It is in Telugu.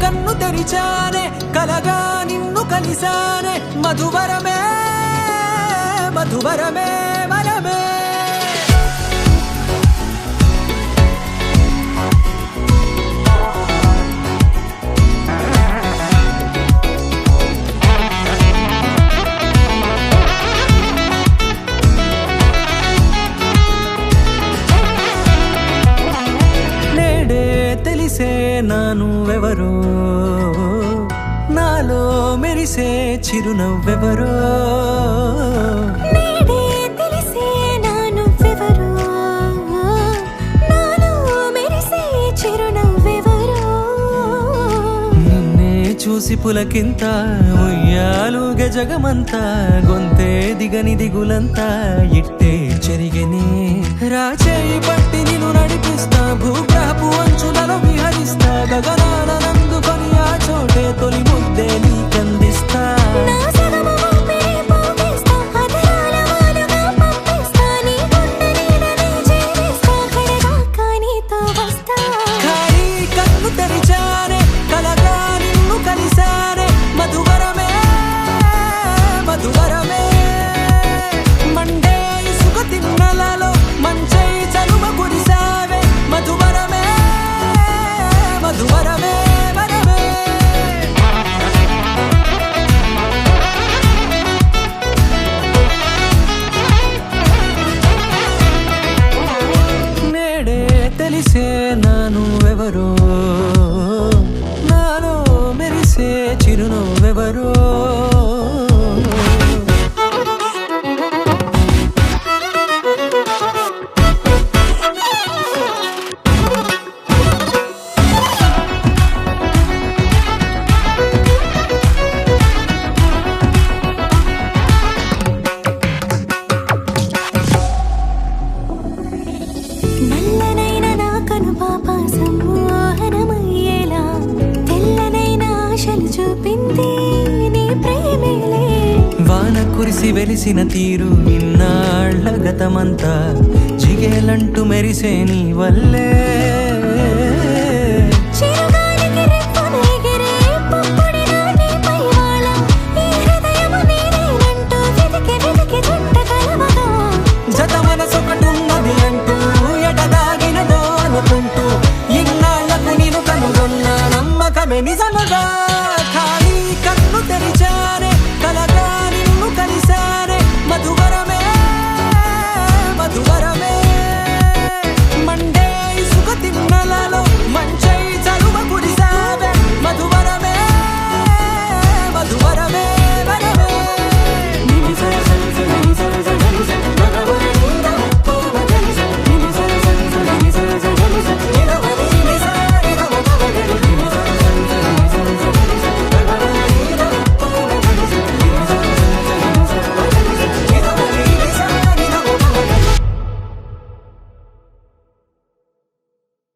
కన్ను తెరిచానే కలగా నిన్ను కలిసానే మధువరమే మధువరమే వరమే తెలిసే నానువెవరో నాలో మెరిసే చిరునవ్వెవరో నేడే తెలిసే నానువెవరో నాలో మెరిసే చిరునవ్వెవరో నిన్నే చూసి పులకింత ఉయ్యాలుగ జగమంతా గొంతే దిగని దిగులంతా ఇట్టే చెరిగని రాచేయి పట్టి నిన్ను నడిపిస్తా భూగ్రహపు అంచులలో విహరిస్తా గగనాన నందుకొని ఆ చోటే తొలి ముద్దే నీకందిస్తా నా సగము ఊపిరి పోగేస్తా అధరాల వాలుగా పంపిస్తా నీ గుండె నీడనే చేరేస్తా కడదాకా నీతో వస్తా ఖాళీ కన్ను తెరిచానే కలగా నిన్ను కలిసానే మధువరమే మధువరమే మండే ఇసుక తిన్నలలో మంచై చలువ కురిసావే మధువరమే మధువరమే వరమే నేడే తెలిసే నానువెవరో నాలో మెరిసే చిరునవ్వెవరో నల్లనైన నా కనుపాప సమ్మోహనమయ్యేలా తెల్లనైన ఆశలు చూపింది నీ ప్రేమేలే వాన కురిసి వెలిసిన తీరు ఇన్నాళ్ల గతమంతా జిగేలంటూ మెరిసే నీ వల్లే